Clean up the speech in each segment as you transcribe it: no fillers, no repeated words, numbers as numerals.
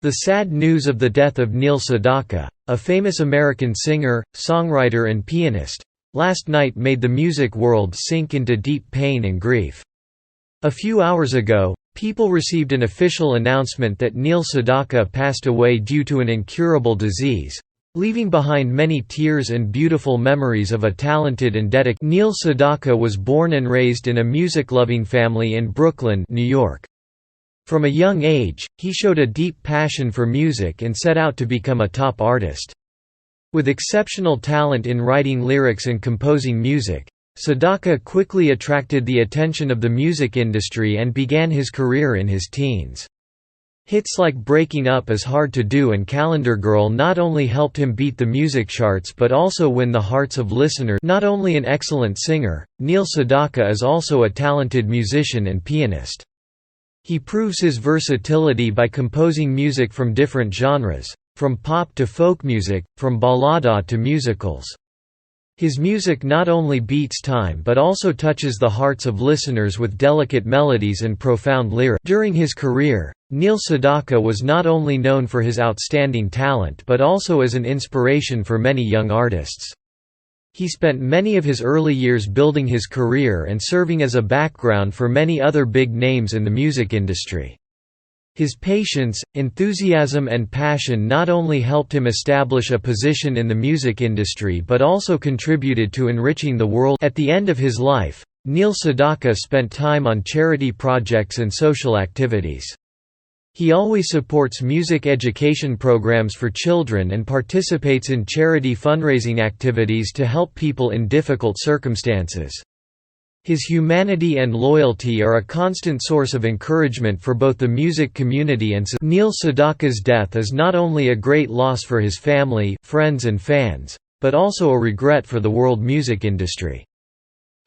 The sad news of the death of Neil Sedaka, a famous American singer, songwriter and pianist, last night made the music world sink into deep pain and grief. A few hours ago, people received an official announcement that Neil Sedaka passed away due to an incurable disease, leaving behind many tears and beautiful memories of a talented and dedicated. Neil Sedaka was born and raised in a music-loving family in Brooklyn, New York. From a young age, he showed a deep passion for music and set out to become a top artist. With exceptional talent in writing lyrics and composing music, Sedaka quickly attracted the attention of the music industry and began his career in his teens. Hits like Breaking Up Is Hard to Do and Calendar Girl not only helped him beat the music charts but also win the hearts of listeners. Not only an excellent singer, Neil Sedaka is also a talented musician and pianist. He proves his versatility by composing music from different genres, from pop to folk music, from ballada to musicals. His music not only beats time but also touches the hearts of listeners with delicate melodies and profound lyrics. During his career, Neil Sedaka was not only known for his outstanding talent but also as an inspiration for many young artists. He spent many of his early years building his career and serving as a background for many other big names in the music industry. His patience, enthusiasm and passion not only helped him establish a position in the music industry but also contributed to enriching the world. At the end of his life, Neil Sedaka spent time on charity projects and social activities. He always supports music education programs for children and participates in charity fundraising activities to help people in difficult circumstances. His humanity and loyalty are a constant source of encouragement for both the music community and Neil Sedaka's death is not only a great loss for his family, friends and fans, but also a regret for the world music industry.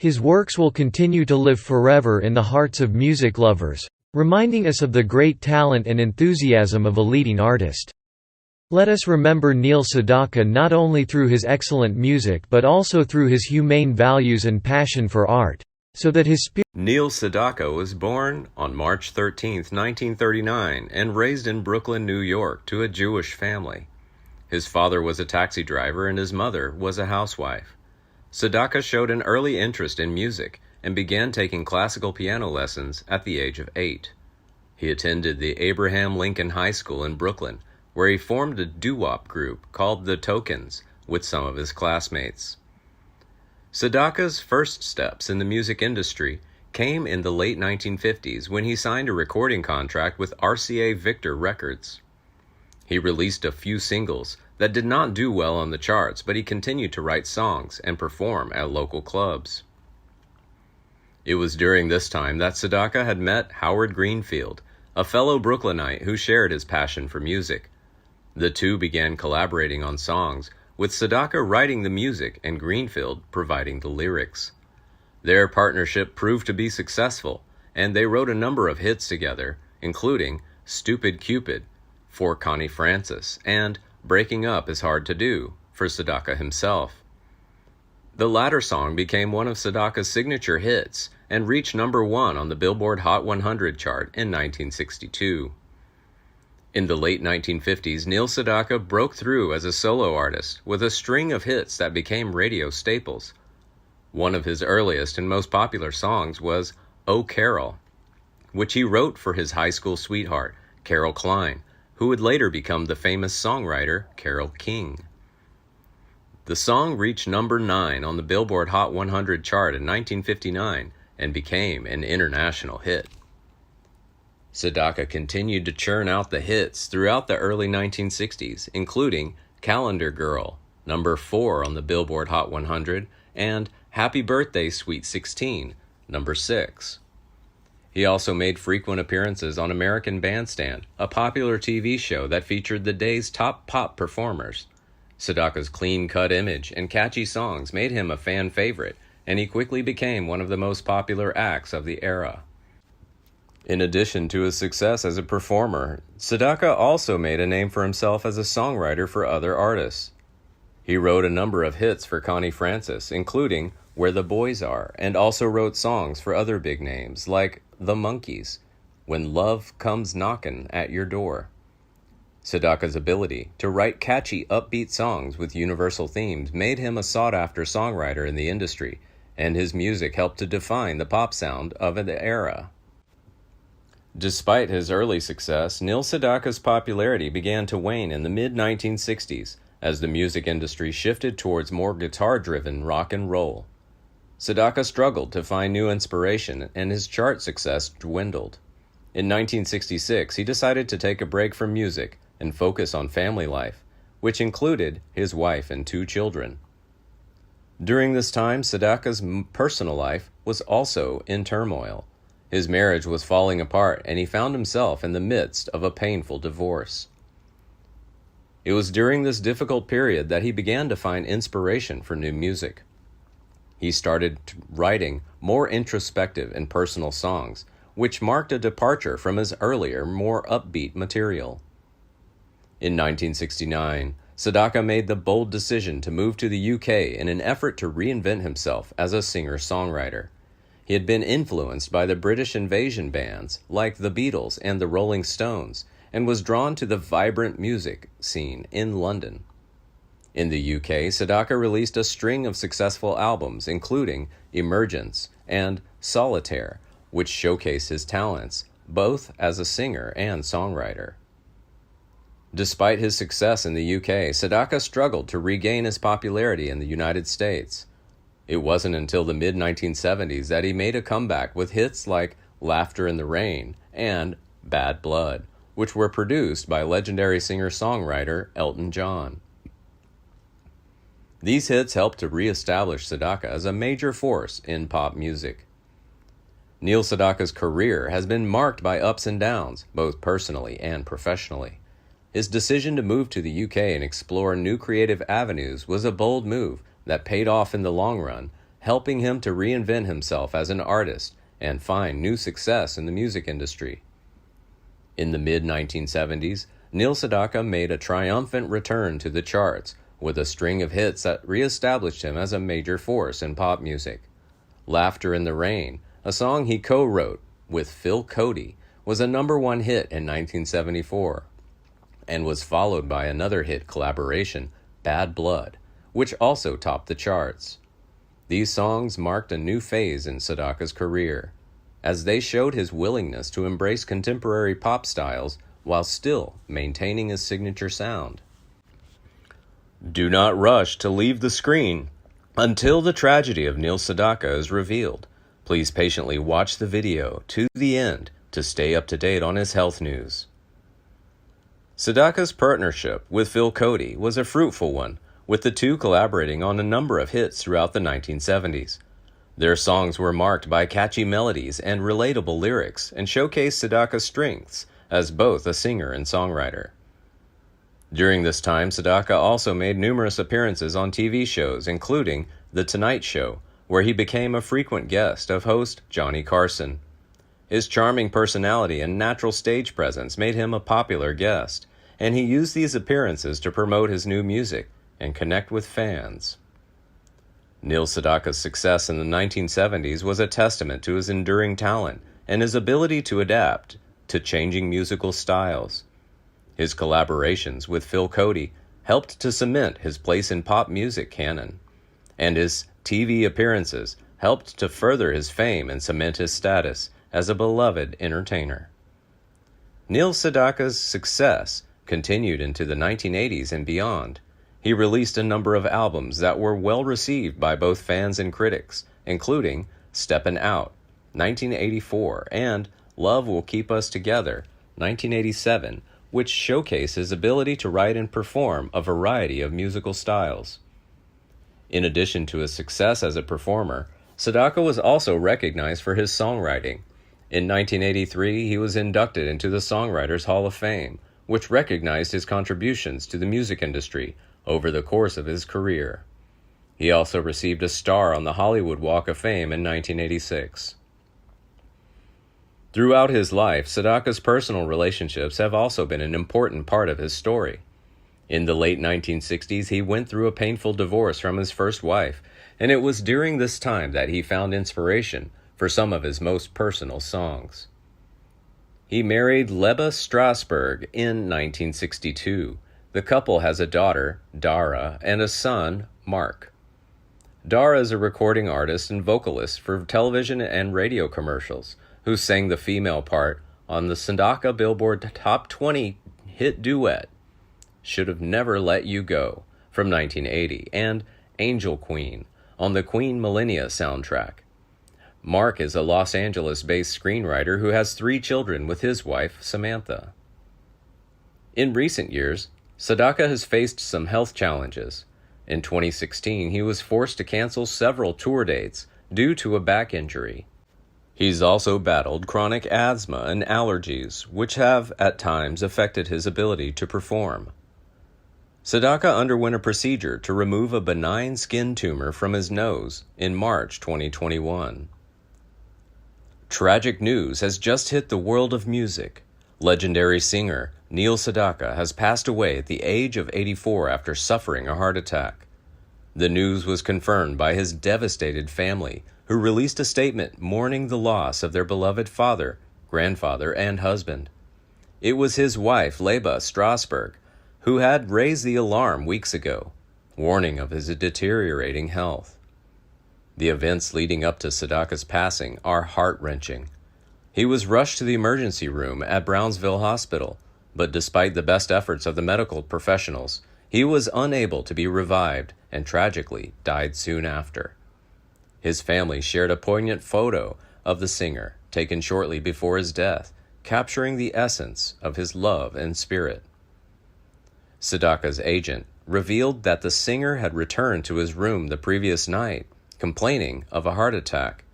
His works will continue to live forever in the hearts of music lovers, reminding us of the great talent and enthusiasm of a leading artist. Let us remember Neil Sedaka not only through his excellent music but also through his humane values and passion for art, so that his spirit. Neil Sedaka was born on March 13, 1939, and raised in Brooklyn, New York, to a Jewish family. His father was a taxi driver and his mother was a housewife. Sedaka showed an early interest in music and began taking classical piano lessons at the age of 8. He attended the Abraham Lincoln High School in Brooklyn, where he formed a doo-wop group called the Tokens with some of his classmates. Sedaka's first steps in the music industry came in the late 1950s when he signed a recording contract with RCA Victor Records. He released a few singles that did not do well on the charts, but he continued to write songs and perform at local clubs. It was during this time that Sedaka had met Howard Greenfield, a fellow Brooklynite who shared his passion for music. The two began collaborating on songs, with Sedaka writing the music and Greenfield providing the lyrics. Their partnership proved to be successful, and they wrote a number of hits together, including Stupid Cupid for Connie Francis and Breaking Up Is Hard to Do for Sedaka himself. The latter song became one of Sedaka's signature hits and reached number 1 on the Billboard Hot 100 chart in 1962. In the late 1950s, Neil Sedaka broke through as a solo artist with a string of hits that became radio staples. One of his earliest and most popular songs was "Oh Carol," which he wrote for his high school sweetheart, Carol Klein, who would later become the famous songwriter Carole King. The song reached number 9 on the Billboard Hot 100 chart in 1959 and became an international hit. Sedaka continued to churn out the hits throughout the early 1960s, including Calendar Girl, number 4 on the Billboard Hot 100, and Happy Birthday Sweet 16, number 6. He also made frequent appearances on American Bandstand, a popular TV show that featured the day's top pop performers. Sedaka's clean-cut image and catchy songs made him a fan favorite, and he quickly became one of the most popular acts of the era. In addition to his success as a performer, Sedaka also made a name for himself as a songwriter for other artists. He wrote a number of hits for Connie Francis, including Where the Boys Are, and also wrote songs for other big names like The Monkees, When Love Comes Knockin' at Your Door. Sedaka's ability to write catchy, upbeat songs with universal themes made him a sought-after songwriter in the industry, and his music helped to define the pop sound of the era. Despite his early success, Neil Sedaka's popularity began to wane in the mid-1960s as the music industry shifted towards more guitar-driven rock and roll. Sedaka struggled to find new inspiration, and his chart success dwindled. In 1966, he decided to take a break from music and focus on family life, which included his wife and 2 children. During this time, Sedaka's personal life was also in turmoil. His marriage was falling apart, and he found himself in the midst of a painful divorce. It was during this difficult period that he began to find inspiration for new music. He started writing more introspective and personal songs, which marked a departure from his earlier, more upbeat material. In 1969, Sedaka made the bold decision to move to the UK in an effort to reinvent himself as a singer-songwriter. He had been influenced by the British invasion bands like the Beatles and the Rolling Stones, and was drawn to the vibrant music scene in London. In the UK, Sedaka released a string of successful albums, including Emergence and Solitaire, which showcased his talents, both as a singer and songwriter. Despite his success in the UK, Sedaka struggled to regain his popularity in the United States. It wasn't until the mid-1970s that he made a comeback with hits like Laughter in the Rain and Bad Blood, which were produced by legendary singer-songwriter Elton John. These hits helped to re-establish Sedaka as a major force in pop music. Neil Sedaka's career has been marked by ups and downs, both personally and professionally. His decision to move to the UK and explore new creative avenues was a bold move that paid off in the long run, helping him to reinvent himself as an artist and find new success in the music industry. In the mid-1970s, Neil Sedaka made a triumphant return to the charts with a string of hits that re-established him as a major force in pop music. Laughter in the Rain, a song he co-wrote with Phil Cody, was a #1 hit in 1974, and was followed by another hit collaboration, Bad Blood, which also topped the charts. These songs marked a new phase in Sedaka's career, as they showed his willingness to embrace contemporary pop styles while still maintaining his signature sound. Do not rush to leave the screen until the tragedy of Neil Sedaka is revealed. Please patiently watch the video to the end to stay up to date on his health news. Sedaka's partnership with Phil Cody was a fruitful one, with the two collaborating on a number of hits throughout the 1970s. Their songs were marked by catchy melodies and relatable lyrics, and showcased Sedaka's strengths as both a singer and songwriter. During this time, Sedaka also made numerous appearances on TV shows, including The Tonight Show, where he became a frequent guest of host Johnny Carson. His charming personality and natural stage presence made him a popular guest, and he used these appearances to promote his new music and connect with fans. Neil Sedaka's success in the 1970s was a testament to his enduring talent and his ability to adapt to changing musical styles. His collaborations with Phil Cody helped to cement his place in pop music canon, and his TV appearances helped to further his fame and cement his status as a beloved entertainer. Neil Sedaka's success continued into the 1980s and beyond. He released a number of albums that were well received by both fans and critics, including Steppin' Out, 1984, and Love Will Keep Us Together, 1987, which showcase his ability to write and perform a variety of musical styles. In addition to his success as a performer, Sedaka was also recognized for his songwriting. In 1983, he was inducted into the Songwriters Hall of Fame, which recognized his contributions to the music industry over the course of his career. He also received a star on the Hollywood Walk of Fame in 1986. Throughout his life, Sedaka's personal relationships have also been an important part of his story. In the late 1960s, he went through a painful divorce from his first wife, and it was during this time that he found inspiration for some of his most personal songs. He married Leba Strasberg in 1962. The couple has a daughter, Dara, and a son, Mark. Dara is a recording artist and vocalist for television and radio commercials, who sang the female part on the Sedaka Billboard Top 20 hit duet, Should Have Never Let You Go, from 1980, and Angel Queen on the Queen Millennia soundtrack. Mark is a Los Angeles-based screenwriter who has 3 children with his wife, Samantha. In recent years, Sedaka has faced some health challenges. In 2016, he was forced to cancel several tour dates due to a back injury. He's also battled chronic asthma and allergies, which have at times affected his ability to perform. Sedaka underwent a procedure to remove a benign skin tumor from his nose in March 2021. Tragic news has just hit the world of music. Legendary singer Neil Sedaka has passed away at the age of 84 after suffering a heart attack. The news was confirmed by his devastated family, who released a statement mourning the loss of their beloved father, grandfather, and husband. It was his wife, Leba Strasberg, who had raised the alarm weeks ago, warning of his deteriorating health. The events leading up to Sedaka's passing are heart-wrenching. He was rushed to the emergency room at Brownsville Hospital, but despite the best efforts of the medical professionals, he was unable to be revived and tragically died soon after. His family shared a poignant photo of the singer, taken shortly before his death, capturing the essence of his love and spirit. Sedaka's agent revealed that the singer had returned to his room the previous night, complaining of a heart attack.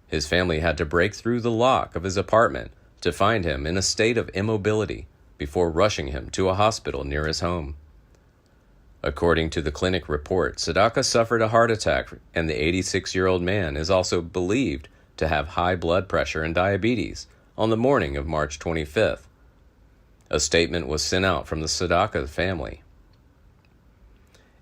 His family had to break through the lock of his apartment to find him in a state of immobility before rushing him to a hospital near his home. According to the clinic report, Sedaka suffered a heart attack, and the 86-year-old man is also believed to have high blood pressure and diabetes on the morning of March 25th. A statement was sent out from the Sedaka family.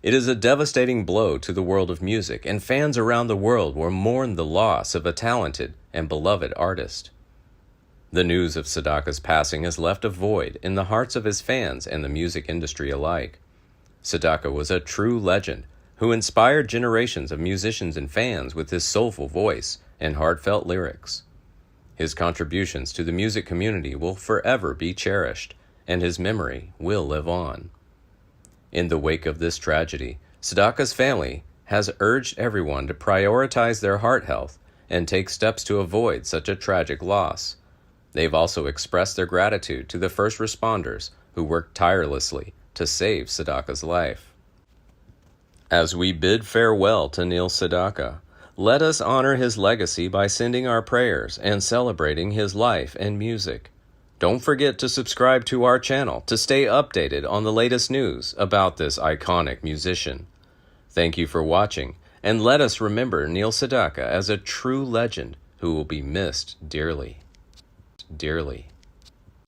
It is a devastating blow to the world of music, and fans around the world will mourn the loss of a talented and beloved artist. The news of Sedaka's passing has left a void in the hearts of his fans and the music industry alike. Sedaka was a true legend who inspired generations of musicians and fans with his soulful voice and heartfelt lyrics. His contributions to the music community will forever be cherished, and his memory will live on. In the wake of this tragedy, Sedaka's family has urged everyone to prioritize their heart health and take steps to avoid such a tragic loss. They've also expressed their gratitude to the first responders who worked tirelessly to save Sedaka's life. As we bid farewell to Neil Sedaka, let us honor his legacy by sending our prayers and celebrating his life and music. Don't forget to subscribe to our channel to stay updated on the latest news about this iconic musician. Thank you for watching, and let us remember Neil Sedaka as a true legend who will be missed dearly. Dearly.